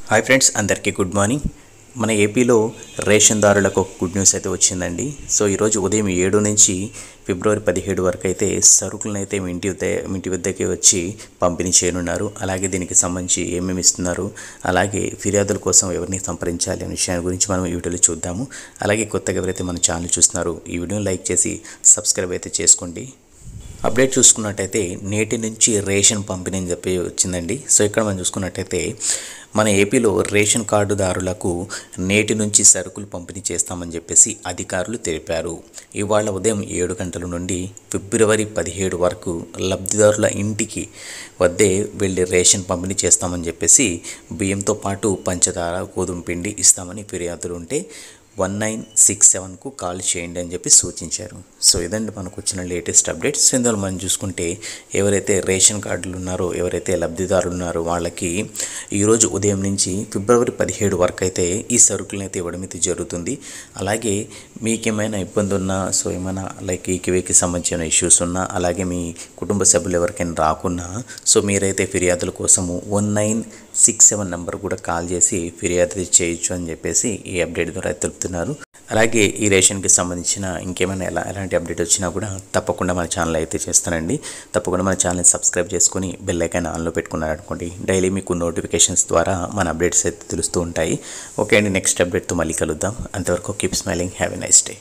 Hi friends, అందరికీ good morning. మన ఏపీలో రేషన్దారులకు ఒక గుడ్ న్యూస్ అయితే వచ్చిందండి. సో ఈరోజు ఉదయం 7 నుంచి ఫిబ్రవరి 17 వరకు అయితే సరుకులను అయితే మీ ఇంటి వద్దకే వచ్చి పంపిణీ చేయనున్నారు. అలాగే దీనికి సంబంధించి ఏమేమి ఇస్తున్నారు, అలాగే ఫిర్యాదుల కోసం ఎవరిని సంప్రదించాలి అనే విషయాన్ని గురించి మనం ఈ వీడియోలో చూద్దాము. అలాగే కొత్తగా ఎవరైతే మన ఛానల్ చూస్తున్నారో ఈ వీడియోని లైక్ చేసి సబ్స్క్రైబ్ అయితే చేసుకోండి. అప్డేట్ చూసుకున్నట్టయితే నేటి నుంచి రేషన్ పంపిణీ అని చెప్పి వచ్చిందండి. సో ఇక్కడ మనం చూసుకున్నట్టయితే మన ఏపీలో రేషన్ కార్డుదారులకు నేటి నుంచి సరుకులు పంపిణీ చేస్తామని చెప్పేసి అధికారులు తెలిపారు. ఇవాళ ఉదయం 7 గంటల నుండి ఫిబ్రవరి 17 వరకు లబ్ధిదారుల ఇంటికి వద్దే వెళ్ళి రేషన్ పంపిణీ చేస్తామని చెప్పేసి బియ్యంతో పాటు పంచదార, గోధుమ పిండి ఇస్తామని ఫిర్యాదులు ఉంటే 1967కు కాల్ చేయండి అని చెప్పి సూచించారు. సో ఇదండి మనకు వచ్చిన లేటెస్ట్ అప్డేట్స్. ఇందులో మనం చూసుకుంటే ఎవరైతే రేషన్ కార్డులు ఉన్నారో, ఎవరైతే లబ్ధిదారులు ఉన్నారో వాళ్ళకి ఈరోజు ఉదయం నుంచి ఫిబ్రవరి 17 వరకు అయితే ఈ సరుకులను అయితే ఇవ్వడం అయితే జరుగుతుంది. అలాగే మీకేమైనా ఇబ్బంది ఉన్నా, సో ఏమైనా లైక్ ఈకేవైకి సంబంధించిన ఇష్యూస్ ఉన్నా, అలాగే మీ కుటుంబ సభ్యులు ఎవరికైనా రాకున్నా, సో మీరైతే ఫిర్యాదుల కోసము 1967 నెంబర్ కూడా కాల్ చేసి ఫిర్యాదు చేయొచ్చు అని చెప్పేసి ఈ అప్డేట్ ద్వారా తెలుపుతున్నారు. అలాగే ఈ రేషన్కి సంబంధించిన ఇంకేమైనా ఎలాంటి అప్డేట్ వచ్చినా కూడా తప్పకుండా మన ఛానల్ అయితే చేస్తానండి. తప్పకుండా మన ఛానల్ని సబ్స్క్రైబ్ చేసుకుని బెల్ ఐకాన్ ఆన్లో పెట్టుకున్నారనుకోండి, డైలీ మీకు నోటిఫికేషన్స్ ద్వారా మన అప్డేట్స్ అయితే తెలుస్తూ ఉంటాయి. ఓకే అండి, నెక్స్ట్ అప్డేట్తో మళ్ళీ కలుద్దాం. అంతవరకు keep smiling, have a nice day.